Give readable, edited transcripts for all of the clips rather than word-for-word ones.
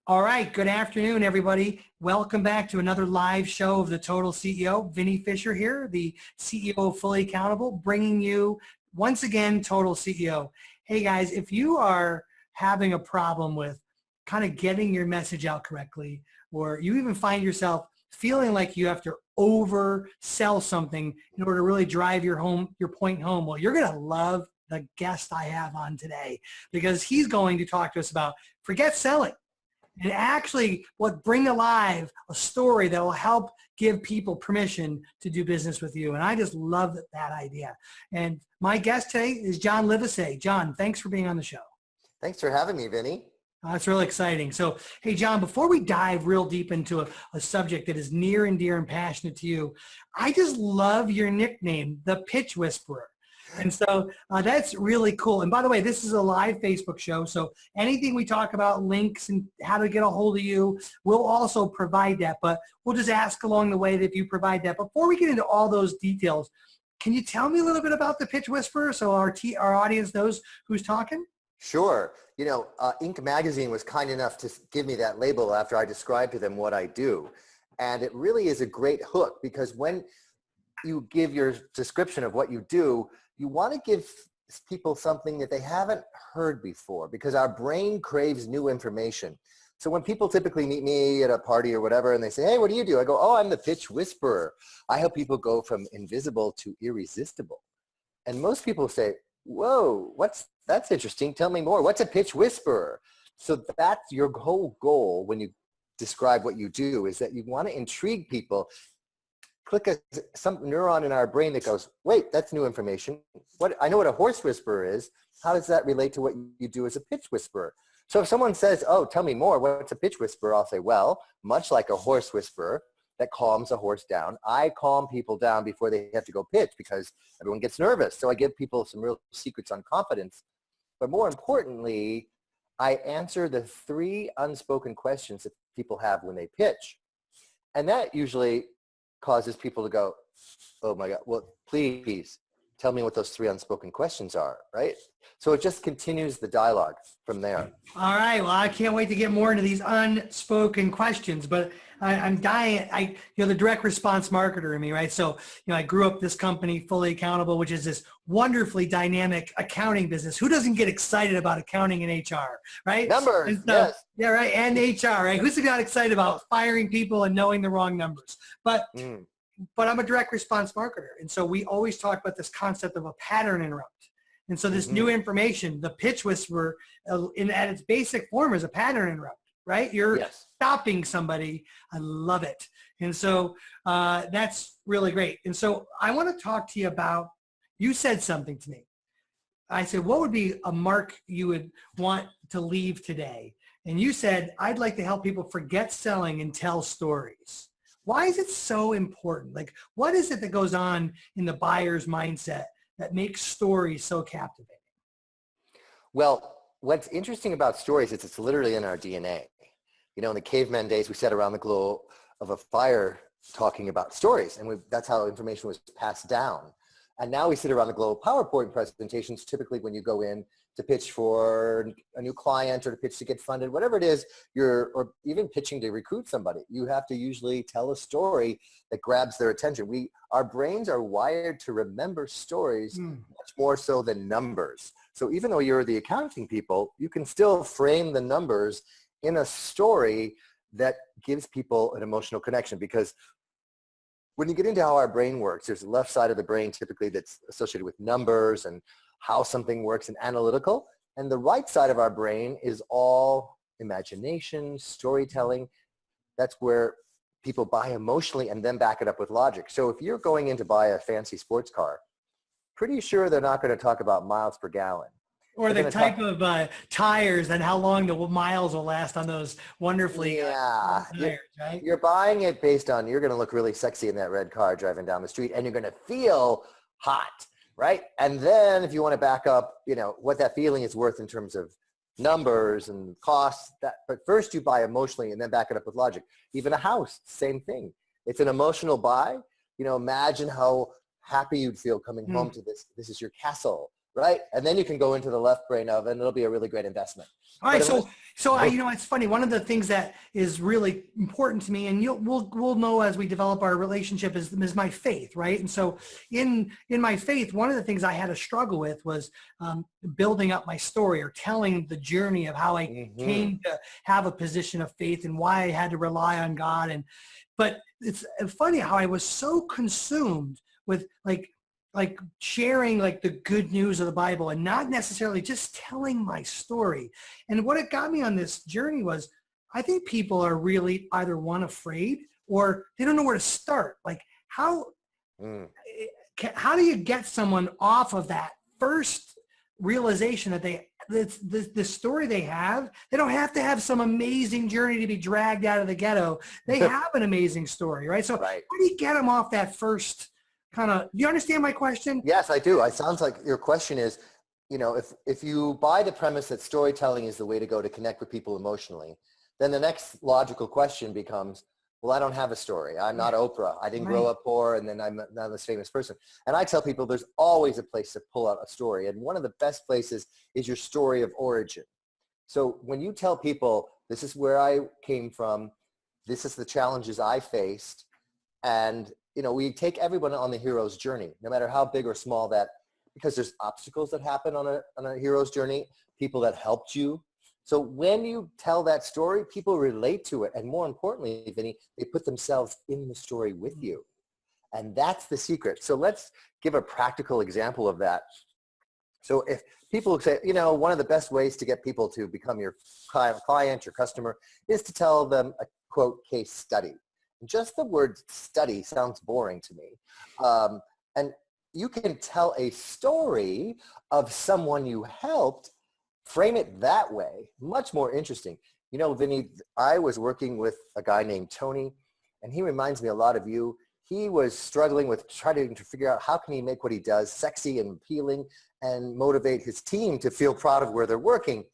All right. Good afternoon, everybody. Welcome back to another live show of the Total CEO. Vinnie Fisher here, the CEO of Fully Accountable, bringing you once again Total CEO. Hey guys, if you are having a problem with kind of getting your message out correctly, or you even find yourself feeling like you have to oversell something in order to really drive your point home, well, you're going to love the guest I have on today, because he's going to talk to us about forget selling. And actually bring alive a story that will help give people permission to do business with you. And I just love that idea. And my guest today is John Livesay. John, thanks for being on the show. Thanks for having me, Vinny. It's really exciting. So, hey, John, before we dive real deep into a subject that is near and dear and passionate to you, I just love your nickname, the Pitch Whisperer. And so that's really cool. And by the way, this is a live Facebook show. So anything we talk about, links and how to get a hold of you, we'll also provide that. But we'll just ask along the way that if you provide that. Before we get into all those details, can you tell me a little bit about the Pitch Whisperer so our audience knows who's talking? Sure. Inc. Magazine was kind enough to give me that label after I described to them what I do. And it really is a great hook, because when you give your description of what you do, you want to give people something that they haven't heard before, because our brain craves new information. So when people typically meet me at a party or whatever, and they say, hey, what do you do? I go, oh, I'm the Pitch Whisperer. I help people go from invisible to irresistible. And most people say, whoa, that's interesting. Tell me more. What's a Pitch Whisperer? So that's your whole goal when you describe what you do, is that you want to intrigue people. Click some neuron in our brain that goes, wait, that's new information. I know what a horse whisperer is. How does that relate to what you do as a pitch whisperer? So if someone says, oh, tell me more, what's a pitch whisperer? I'll say, well, much like a horse whisperer that calms a horse down, I calm people down before they have to go pitch, because everyone gets nervous. So I give people some real secrets on confidence. But more importantly, I answer the 3 unspoken questions that people have when they pitch. And that usually causes people to go, oh my God, well, please tell me what those 3 unspoken questions are, right? So it just continues the dialogue from there. All right. Well, I can't wait to get more into these unspoken questions, but I'm dying. The direct response marketer in me, right? So, I grew up this company, Fully Accountable, which is this wonderfully dynamic accounting business. Who doesn't get excited about accounting and HR, right? Numbers, so, yes. Yeah, right. And HR, right? Who's not excited about firing people and knowing the wrong numbers? But I'm a direct response marketer. And so we always talk about this concept of a pattern interrupt. And so this new information, the Pitch Whisperer, at its basic form, is a pattern interrupt, right? You're stopping somebody. I love it. And so that's really great. And so I want to talk to you about, you said something to me. I said, what would be a mark you would want to leave today? And you said, I'd like to help people forget selling and tell stories. Why is it so important? Like, what is it that goes on in the buyer's mindset that makes stories so captivating? Well, what's interesting about stories is it's literally in our DNA. In the caveman days, we sat around the glow of a fire talking about stories, and that's how information was passed down. And now we sit around the glow of PowerPoint presentations, typically when you go in to pitch for a new client or to pitch to get funded, whatever it is, or even pitching to recruit somebody. You have to usually tell a story that grabs their attention. Our brains are wired to remember stories much more so than numbers. So even though you're the accounting people, you can still frame the numbers in a story that gives people an emotional connection, because when you get into how our brain works, there's the left side of the brain typically that's associated with numbers and how something works and analytical. And the right side of our brain is all imagination, storytelling. That's where people buy emotionally and then back it up with logic. So if you're going in to buy a fancy sports car, pretty sure they're not going to talk about miles per gallon. Or the type of tires and how long the miles will last on those wonderfully tires, right? You're buying it based on, you're going to look really sexy in that red car driving down the street, and you're going to feel hot, right? And then if you want to back up, what that feeling is worth in terms of numbers and costs, but first you buy emotionally and then back it up with logic. Even a house, same thing. It's an emotional buy. Imagine how happy you'd feel coming home to this. This is your castle. right? And then you can go into the left brain of, and it'll be a really great investment. All right, But it's funny. One of the things that is really important to me, and we'll know as we develop our relationship, is my faith, right? And so, in my faith, one of the things I had to struggle with was building up my story or telling the journey of how I came to have a position of faith and why I had to rely on God. But it's funny how I was so consumed with like sharing like the good news of the Bible and not necessarily just telling my story. And what it got me on this journey was, I think people are really either one, afraid, or they don't know where to start. Like how do you get someone off of that first realization that the story they have, they don't have to have some amazing journey to be dragged out of the ghetto. They have an amazing story, right? So how do you get them off that first kind of, do you understand my question? Yes, I do. It sounds like your question is, if you buy the premise that storytelling is the way to go to connect with people emotionally, then the next logical question becomes, well, I don't have a story. I'm not Oprah. I didn't grow up poor, and then I'm not this famous person. And I tell people there's always a place to pull out a story. And one of the best places is your story of origin. So when you tell people, this is where I came from, this is the challenges I faced, and we take everyone on the hero's journey, no matter how big or small that, because there's obstacles that happen on a hero's journey, people that helped you. So when you tell that story, people relate to it. And more importantly, Vinnie, they put themselves in the story with you. And that's the secret. So let's give a practical example of that. So if people say, one of the best ways to get people to become your client, your customer, is to tell them a quote case study. Just the word study sounds boring to me. And you can tell a story of someone you helped, frame it that way, much more interesting. Vinnie, I was working with a guy named Tony, and he reminds me a lot of you. He was struggling with trying to figure out how can he make what he does sexy and appealing and motivate his team to feel proud of where they're working.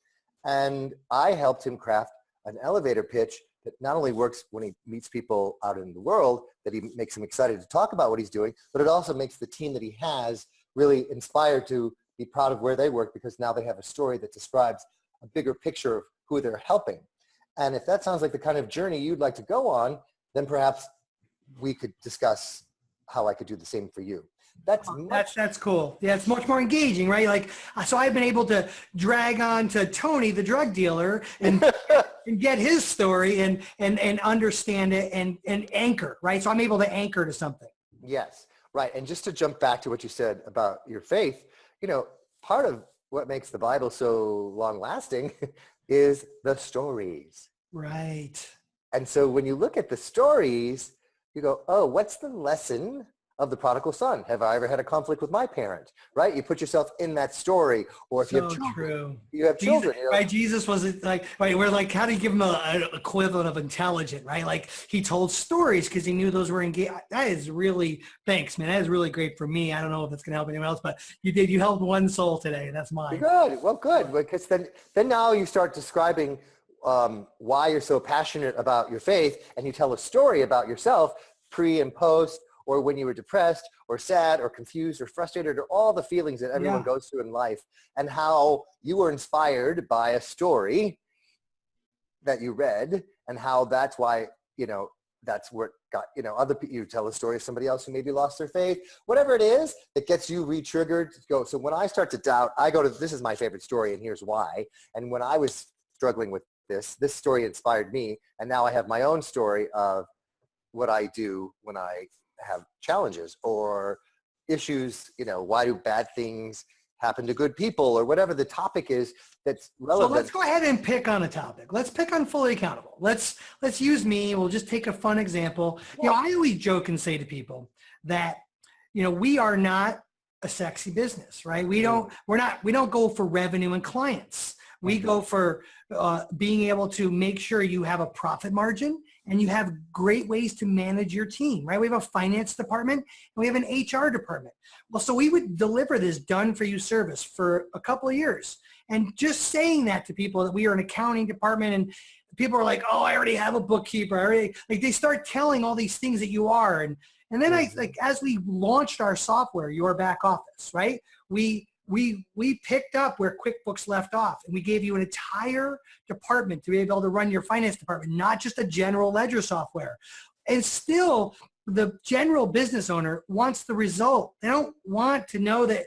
And I helped him craft an elevator pitch that not only works when he meets people out in the world, that he makes them excited to talk about what he's doing, but it also makes the team that he has really inspired to be proud of where they work, because now they have a story that describes a bigger picture of who they're helping. And if that sounds like the kind of journey you'd like to go on, then perhaps we could discuss how I could do the same for you. That's cool. Yeah, it's much more engaging, right? Like, so I've been able to drag on to Tony, the drug dealer, and and get his story and understand it and anchor, right? So I'm able to anchor to something. Yes, right. And just to jump back to what you said about your faith, part of what makes the Bible so long lasting is the stories. Right. And so when you look at the stories, you go, oh, what's the lesson of the prodigal son? Have I ever had a conflict with my parent? Right? You put yourself in that story. Or if you have children, you have children. Right? Jesus was like, right, we're like, how do you give him an equivalent of intelligent, right? Like he told stories because he knew those were engaged. That is really, thanks, man. That is really great for me. I don't know if it's going to help anyone else, but you helped one soul today. That's mine. Good. Well, good. Because then now you start describing why you're so passionate about your faith, and you tell a story about yourself pre and post, or when you were depressed or sad or confused or frustrated, or all the feelings that everyone goes through in life, and how you were inspired by a story that you read, and how that's why, that's where it got, other people, you tell a story of somebody else who maybe lost their faith, whatever it is that gets you re-triggered to go. So when I start to doubt, I go to, this is my favorite story and here's why. And when I was struggling with this story inspired me. And now I have my own story of what I do when I have challenges or issues, why do bad things happen to good people, or whatever the topic is that's relevant. So let's go ahead and pick on a topic. Let's pick on fully accountable. Let's use me. We'll just take a fun example. I always joke and say to people that, we are not a sexy business, right? We don't go for revenue and clients. We go for being able to make sure you have a profit margin and you have great ways to manage your team, right? We have a finance department and we have an HR department. Well, so we would deliver this done for you service for a couple of years. And just saying that to people that we are an accounting department, and people are like, oh, I already have a bookkeeper. They start telling all these things that you are. And then as we launched our software, Your Back Office, right? We we picked up where QuickBooks left off, and we gave you an entire department to be able to run your finance department, not just a general ledger software. And still, the general business owner wants the result. They don't want to know that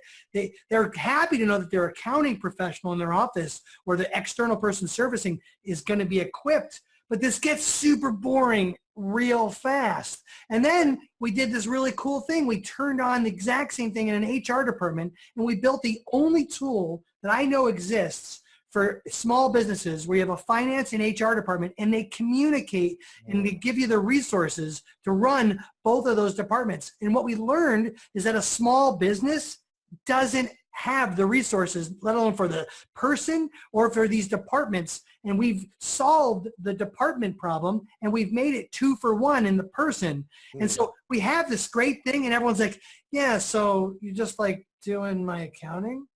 they're happy to know that their accounting professional in their office or the external person servicing is going to be equipped. But this gets super boring real fast. And then we did this really cool thing. We turned on the exact same thing in an HR department, and we built the only tool that I know exists for small businesses where you have a finance and HR department, and they communicate and they give you the resources to run both of those departments. And what we learned is that a small business doesn't have the resources, let alone for the person or for these departments. And we've solved the department problem, and we've made it 2 for 1 in the person. And so we have this great thing, and everyone's like, yeah, so you just like doing my accounting?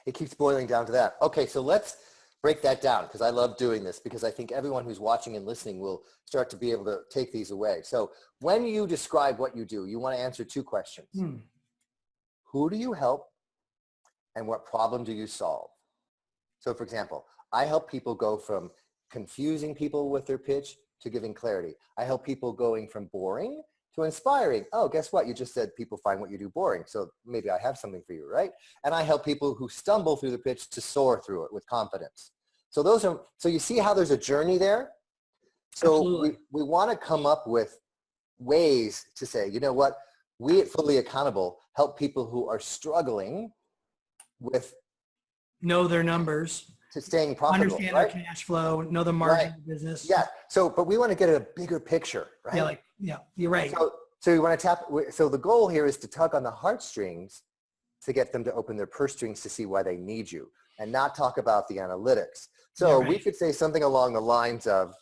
It keeps boiling down to that. Okay, so let's break that down, because I love doing this, because I think everyone who's watching and listening will start to be able to take these away. So when you describe what you do, you want to answer 2 questions. Who do you help, and what problem do you solve? So for example, I help people go from confusing people with their pitch to giving clarity. I help people going from boring to inspiring. Oh, guess what? You just said people find what you do boring. So maybe I have something for you, right? And I help people who stumble through the pitch to soar through it with confidence. So so you see how there's a journey there? So we want to come up with ways to say, you know what? We at Fully Accountable help people who are struggling with know their numbers, to staying profitable, understand right? their cash flow, know the margin of the business. Yeah. So, but we want to get a bigger picture, right? Yeah, you're right. So you want to so the goal here is to tug on the heartstrings to get them to open their purse strings to see why they need you, and not talk about the analytics. So we could say something along the lines of,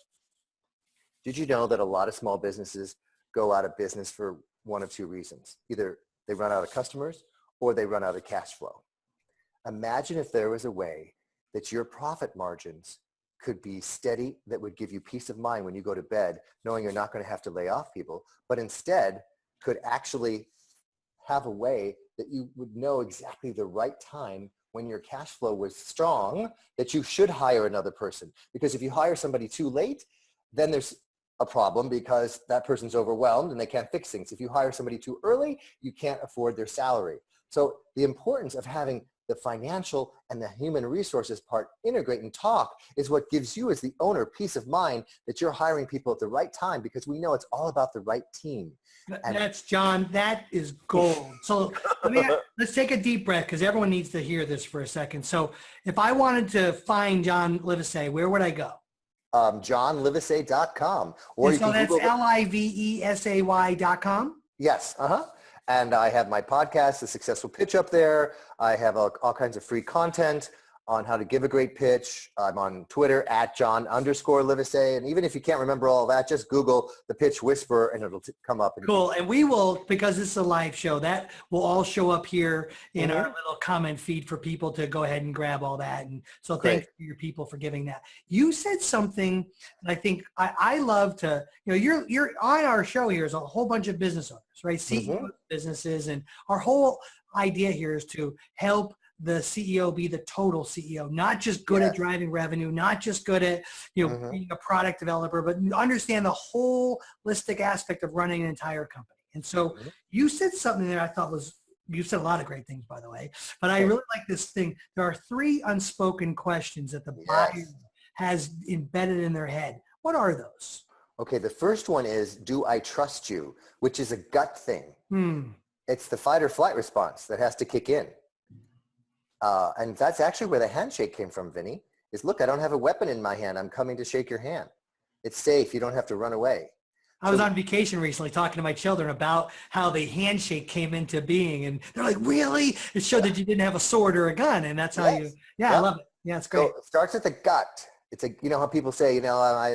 did you know that a lot of small businesses go out of business for 1 of 2 reasons? Either they run out of customers or they run out of cash flow. Imagine if there was a way that your profit margins could be steady, that would give you peace of mind when you go to bed, knowing you're not going to have to lay off people, but instead could actually have a way that you would know exactly the right time when your cash flow was strong, that you should hire another person. Because if you hire somebody too late, then there's a problem, because that person's overwhelmed and they can't fix things. If you hire somebody too early, you can't afford their salary. So the importance of having the financial and the human resources part integrate and talk is what gives you as the owner peace of mind that you're hiring people at the right time, because we know it's all about the right team. That's John. That is gold. So let's take a deep breath, because everyone needs to hear this for a second. So if I wanted to find John Livesay, where would I go? JohnLivesay.com. Or and so that's LIVESAY.com? Yes. And I have my podcast, The Successful Pitch, up there. I have all kinds of free content on how to give a great pitch. I'm on Twitter at John_Livesay. And even if you can't remember all that, just Google The Pitch Whisperer and it'll come up. Cool. And we will, because this is a live show, that will all show up here in our little comment feed for people to go ahead and grab all that. And so thanks to your people for giving that. You said something that I think I love to, you're on our show here is a whole bunch of business owners, right? CEOs of businesses. And our whole idea here is to help the CEO be the total CEO, not just good at driving revenue, not just good at being a product developer, but understand the holistic aspect of running an entire company. And so you said something that I thought you said a lot of great things, by the way, but I really like this thing. There are 3 unspoken questions that the buyer has embedded in their head. What are those? Okay, the first one is, do I trust you? Which is a gut thing. It's the fight or flight response that has to kick in. And that's actually where the handshake came from, Vinnie, is look, I don't have a weapon in my hand. I'm coming to shake your hand. It's safe. You don't have to run away. I was on vacation recently talking to my children about how the handshake came into being. And they're like, really? It showed that you didn't have a sword or a gun. And that's how I love it. Yeah, it's great. So it starts at the gut. It's how people say,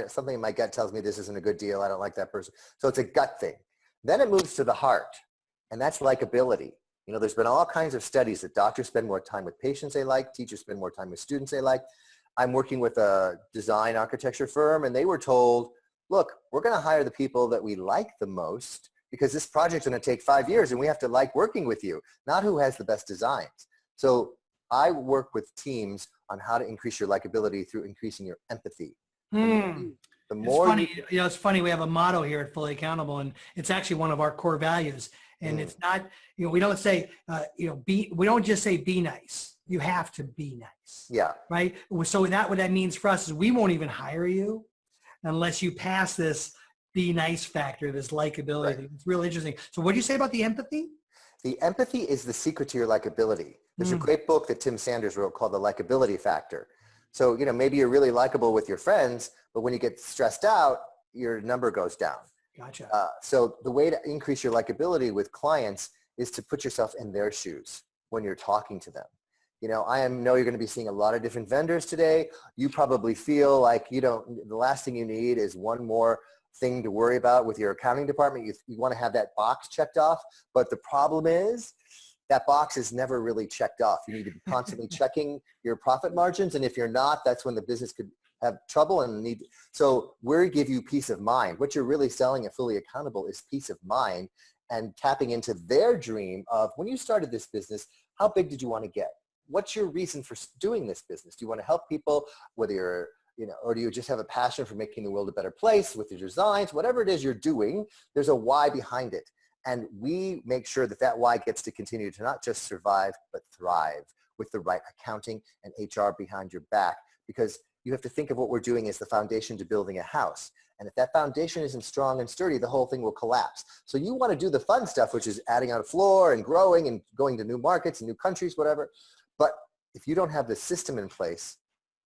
something in my gut tells me this isn't a good deal. I don't like that person. So it's a gut thing. Then it moves to the heart. And that's likability. There's been all kinds of studies that doctors spend more time with patients they like, teachers spend more time with students they like. I'm working with a design architecture firm, and they were told, look, we're going to hire the people that we like the most, because this project's going to take 5 years and we have to like working with you, not who has the best designs. So I work with teams on how to increase your likability through increasing your empathy. The It's more funny, it's funny. We have a motto here at Fully Accountable, and it's actually one of our core values. And it's not, we don't say, we don't just say be nice. You have to be nice. Yeah. Right. So what that means for us is we won't even hire you unless you pass this be nice factor, this likability. Right. It's really interesting. So what do you say about the empathy? The empathy is the secret to your likability. There's a great book that Tim Sanders wrote called The Likability Factor. So, maybe you're really likable with your friends, but when you get stressed out, your number goes down. Gotcha. So the way to increase your likability with clients is to put yourself in their shoes when you're talking to them. I know you're going to be seeing a lot of different vendors today. You probably feel like the last thing you need is one more thing to worry about with your accounting department. You want to have that box checked off, but the problem is that box is never really checked off. You need to be constantly checking your profit margins, and if you're not, that's when the business could have trouble and need. So we give you peace of mind. What you're really selling at Fully Accountable is peace of mind and tapping into their dream of when you started this business, how big did you want to get? What's your reason for doing this business? Do you want to help people, whether you're, or do you just have a passion for making the world a better place with your designs? Whatever it is you're doing, there's a why behind it. And we make sure that that why gets to continue to not just survive, but thrive with the right accounting and HR behind your back, because you have to think of what we're doing as the foundation to building a house. And if that foundation isn't strong and sturdy, the whole thing will collapse. So you want to do the fun stuff, which is adding on a floor and growing and going to new markets and new countries, whatever. But if you don't have the system in place,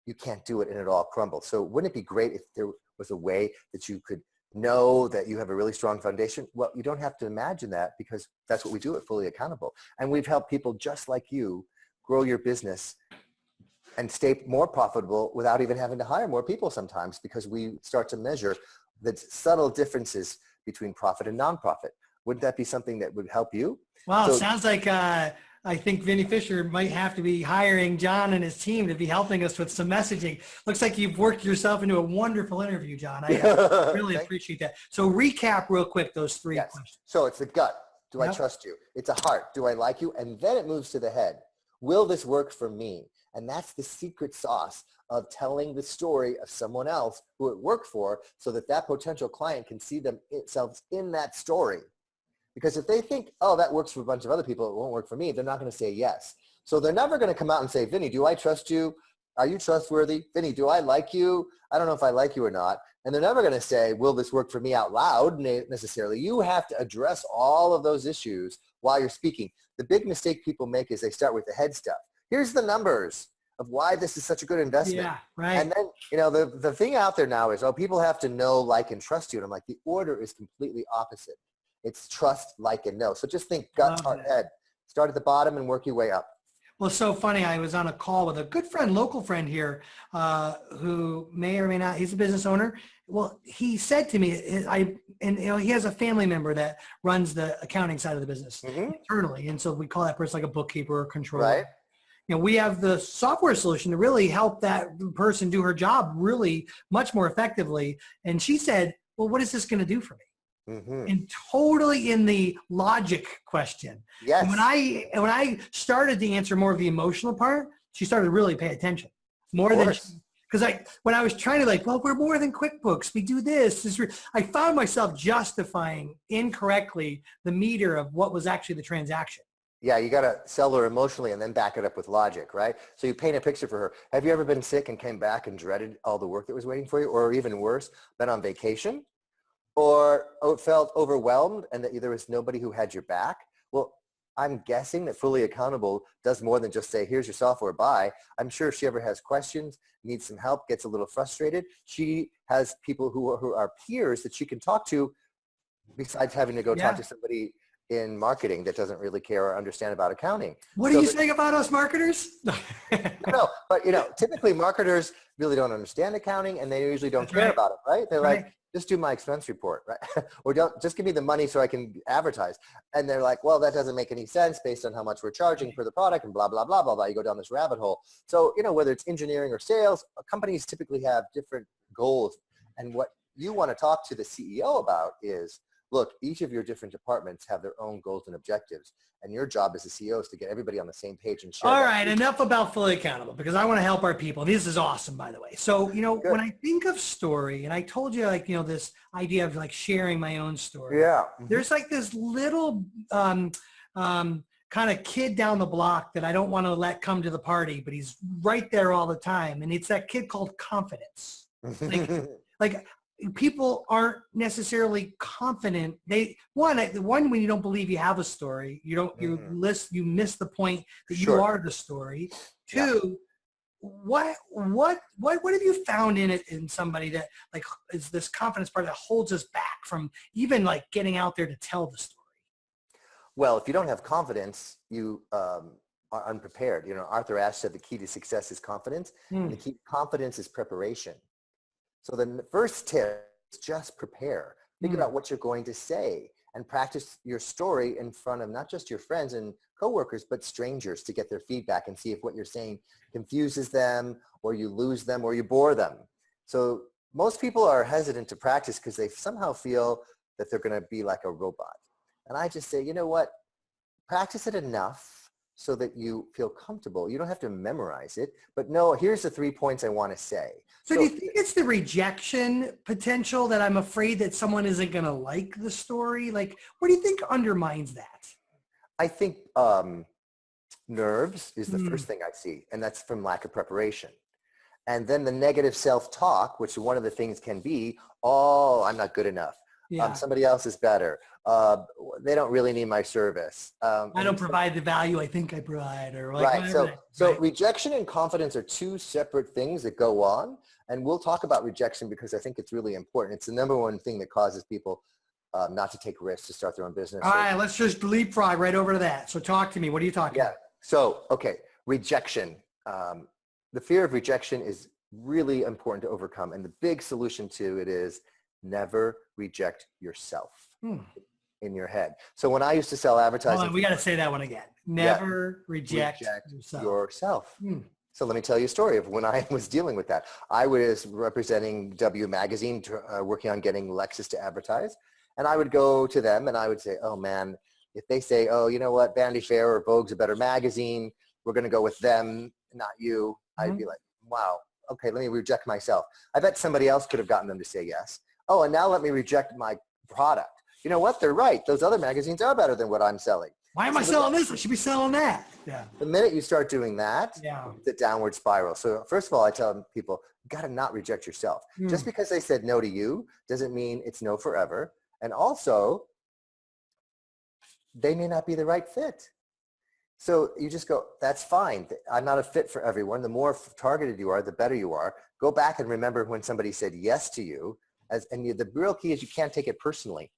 you can't do it and it all crumbles. So wouldn't it be great if there was a way that you could know that you have a really strong foundation? Well, you don't have to imagine that, because that's what we do at Fully Accountable. And we've helped people just like you grow your business and stay more profitable without even having to hire more people sometimes, because we start to measure the subtle differences between profit and nonprofit. Wouldn't that be something that would help you? Wow, so, sounds like I think Vinnie Fisher might have to be hiring John and his team to be helping us with some messaging. Looks like you've worked yourself into a wonderful interview, John. I really appreciate that. So recap real quick those three questions. So it's the gut. Do I trust you? It's a heart. Do I like you? And then it moves to the head. Will this work for me? And that's the secret sauce of telling the story of someone else who it worked for, so that that potential client can see themselves in that story. Because if they think, oh, that works for a bunch of other people, it won't work for me, they're not going to say yes. So they're never going to come out and say, Vinnie, do I trust you? Are you trustworthy? Vinnie, do I like you? I don't know if I like you or not. And they're never going to say, will this work for me out loud necessarily? You have to address all of those issues while you're speaking. The big mistake people make is they start with the head stuff. Here's the numbers of why this is such a good investment. Yeah, right. And then, the thing out there now is, people have to know, like, and trust you. And I'm like, the order is completely opposite. It's trust, like, and know. So just think gut, heart, head. Start at the bottom and work your way up. Well, so funny. I was on a call with a good friend, local friend here, who may or may not, he's a business owner. Well, he said to me, he has a family member that runs the accounting side of the business internally. And so we call that person like a bookkeeper or controller. Right. We have the software solution to really help that person do her job really much more effectively. And she said, well, what is this going to do for me? And totally in the logic question. Yes. And when I started to answer more of the emotional part, she started to really pay attention more than, because when I was trying to well, we're more than QuickBooks. We do this. I found myself justifying incorrectly the meter of what was actually the transaction. Yeah, you got to sell her emotionally and then back it up with logic, right? So you paint a picture for her. Have you ever been sick and came back and dreaded all the work that was waiting for you? Or even worse, been on vacation? Or felt overwhelmed and that there was nobody who had your back? Well, I'm guessing that Fully Accountable does more than just say, here's your software, bye. I'm sure if she ever has questions, needs some help, gets a little frustrated, she has people who are peers that she can talk to, besides having to go talk to somebody in marketing that doesn't really care or understand about accounting. What are you saying about us marketers? No, but typically marketers really don't understand accounting, and they usually don't care about it, right? They're like, just do my expense report, right? Or don't just give me the money so I can advertise. And they're like, well, that doesn't make any sense based on how much we're charging for the product and blah, blah, blah, blah, blah. You go down this rabbit hole. So, whether it's engineering or sales, companies typically have different goals. And what you want to talk to the CEO about is, look, each of your different departments have their own goals and objectives. And your job as a CEO is to get everybody on the same page and share. All that right, enough about fully accountable because I want to help our people. This is awesome, by the way. So, Good. when I think of story, and I told you like, this idea of like sharing my own story. Yeah. There's like this little kind of kid down the block that I don't want to let come to the party, but he's right there all the time. And it's that kid called confidence. Like people aren't necessarily confident. One, when you don't believe you have a story, you miss the point that you are the story. Two, what have you found in it in somebody that like is this confidence part that holds us back from even like getting out there to tell the story? Well, if you don't have confidence, you are unprepared. Arthur Ashe said the key to success is confidence. And the key to confidence is preparation. So the first tip is just prepare. Think about what you're going to say and practice your story in front of not just your friends and coworkers, but strangers to get their feedback and see if what you're saying confuses them or you lose them or you bore them. So most people are hesitant to practice because they somehow feel that they're going to be like a robot. And I just say, you know what? Practice it enough so that you feel comfortable. You don't have to memorize it, but no, here's the 3 points I want to say. So do you think it's the rejection potential that I'm afraid that someone isn't going to like the story? Like, what do you think undermines that? I think nerves is the first thing I see, and that's from lack of preparation. And then the negative self-talk, which one of the things can be, oh, I'm not good enough. Somebody else is better. They don't really need my service. I don't provide the value I think I provide, or like right. So rejection and confidence are two separate things that go on, and we'll talk about rejection because I think it's really important. It's the number one thing that causes people not to take risks to start their own business. All right, let's just leapfrog right over to that. So talk to me. What are you talking about? So rejection. The fear of rejection is really important to overcome, and the big solution to it is never reject yourself in your head. So when I used to sell advertising. Hold on, we got to say that one again. Never reject yourself. So let me tell you a story of when I was dealing with that. I was representing W Magazine, working on getting Lexus to advertise. And I would go to them and I would say, oh man, if they say, oh, you know what, Vanity Fair or Vogue's a better magazine, we're going to go with them, not you. I'd be like, wow, okay, let me reject myself. I bet somebody else could have gotten them to say yes. Oh, and now let me reject my product. You know what? They're right. Those other magazines are better than what I'm selling. Why am I selling this? I should be selling that. Yeah. The minute you start doing that, it's a downward spiral. So first of all, I tell people, you got to not reject yourself. Just because they said no to you doesn't mean it's no forever. And also, they may not be the right fit. So you just go, that's fine. I'm not a fit for everyone. The more targeted you are, the better you are. Go back and remember when somebody said yes to you. The real key is you can't take it personally.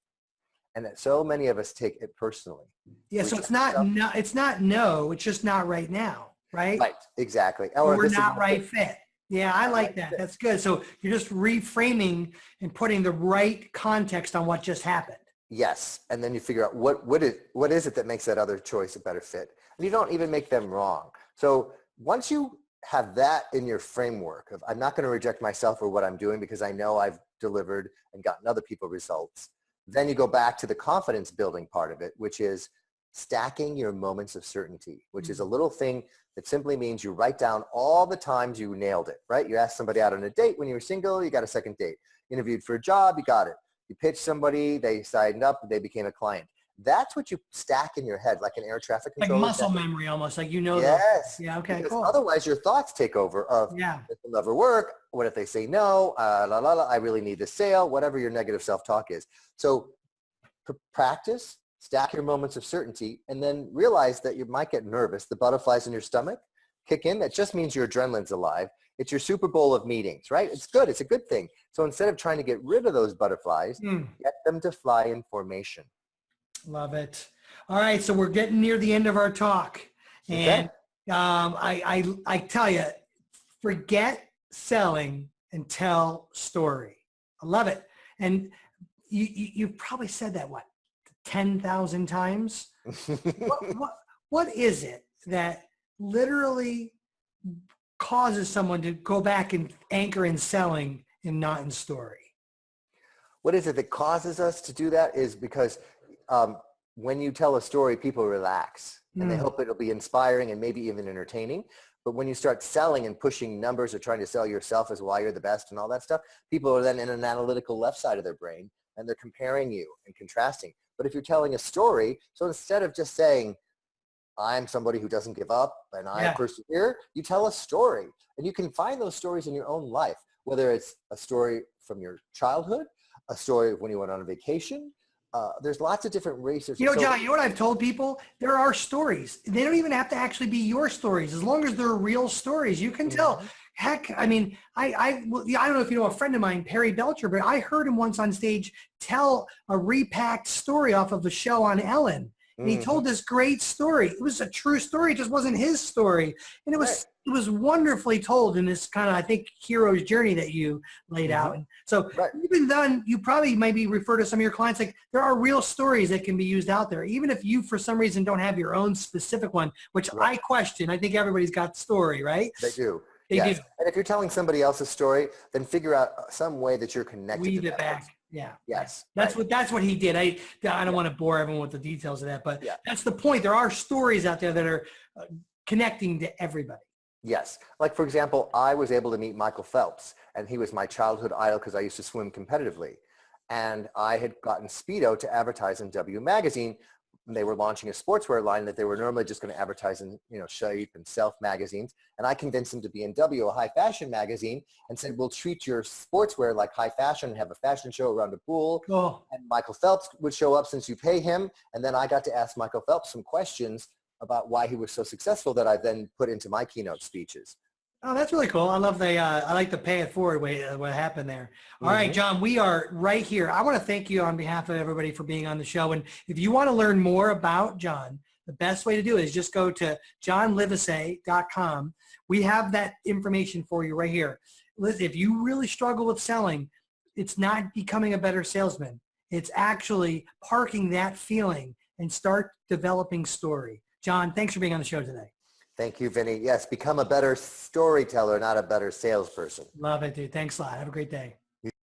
And that so many of us take it personally. Yeah, so it's not no, it's just not right now, right? Right, exactly. Or we're not right fit. Yeah, I like that. That's good. So you're just reframing and putting the right context on what just happened. Yes, and then you figure out what is it that makes that other choice a better fit. And you don't even make them wrong. So once you have that in your framework of I'm not going to reject myself or what I'm doing because I know I've delivered and gotten other people results, then you go back to the confidence building part of it, which is stacking your moments of certainty, which is a little thing that simply means you write down all the times you nailed it, right? You asked somebody out on a date when you were single, you got a second date. Interviewed for a job, you got it. You pitched somebody, they signed up, they became a client. That's what you stack in your head, like an air traffic controller. Like muscle memory almost, like Yes. Yeah, okay, because cool. Otherwise your thoughts take over of if it'll never work, what if they say no, I really need this sale, whatever your negative self-talk is. So practice, stack your moments of certainty, and then realize that you might get nervous. The butterflies in your stomach kick in. That just means your adrenaline's alive. It's your Super Bowl of meetings, right? It's good. It's a good thing. So instead of trying to get rid of those butterflies, get them to fly in formation. Love it. All right. So we're getting near the end of our talk. And I tell you, forget selling and tell story. I love it. And you've probably said that, 10,000 times? What is it that literally causes someone to go back and anchor in selling and not in story? what is it that causes us to do that is because when you tell a story, people relax and they hope it'll be inspiring and maybe even entertaining. But when you start selling and pushing numbers or trying to sell yourself as why you're the best and all that stuff, people are then in an analytical left side of their brain and they're comparing you and contrasting. But if you're telling a story, so instead of just saying, I'm somebody who doesn't give up and I persevere, you tell a story. And you can find those stories in your own life, whether it's a story from your childhood, a story of when you went on a vacation. There's lots of different research. You know, John, you know what I've told people? There are stories. They don't even have to actually be your stories. As long as they're real stories, you can tell. Heck, I mean, I don't know if you know a friend of mine, Perry Belcher, but I heard him once on stage tell a repacked story off of a show on Ellen. And he told this great story. It was a true story. It just wasn't his story. And it was wonderfully told in this kind of, I think, hero's journey that you laid out. And so even then, you probably maybe refer to some of your clients, like there are real stories that can be used out there. Even if you, for some reason, don't have your own specific one, which I question. I think everybody's got story, right? They do. They do. And if you're telling somebody else's story, then figure out some way that you're connected Weave to it that back. person. Yeah. Yes. That's what he did. I don't want to bore everyone with the details of that, but that's the point. There are stories out there that are connecting to everybody. Yes. Like, for example, I was able to meet Michael Phelps, and he was my childhood idol because I used to swim competitively. And I had gotten Speedo to advertise in W Magazine. They were launching a sportswear line that they were normally just going to advertise in, Shape and Self magazines. And I convinced them to be in W, a high fashion magazine, and said, we'll treat your sportswear like high fashion and have a fashion show around a pool. And Michael Phelps would show up since you pay him. And then I got to ask Michael Phelps some questions about why he was so successful that I then put into my keynote speeches. Oh, that's really cool. I love I like the pay it forward way, what happened there. All right, John, we are right here. I want to thank you on behalf of everybody for being on the show. And if you want to learn more about John, the best way to do it is just go to johnlivesay.com. We have that information for you right here. Listen, if you really struggle with selling, it's not becoming a better salesman. It's actually parking that feeling and start developing story. John, thanks for being on the show today. Thank you, Vinny. Yes, become a better storyteller, not a better salesperson. Love it, dude. Thanks a lot. Have a great day.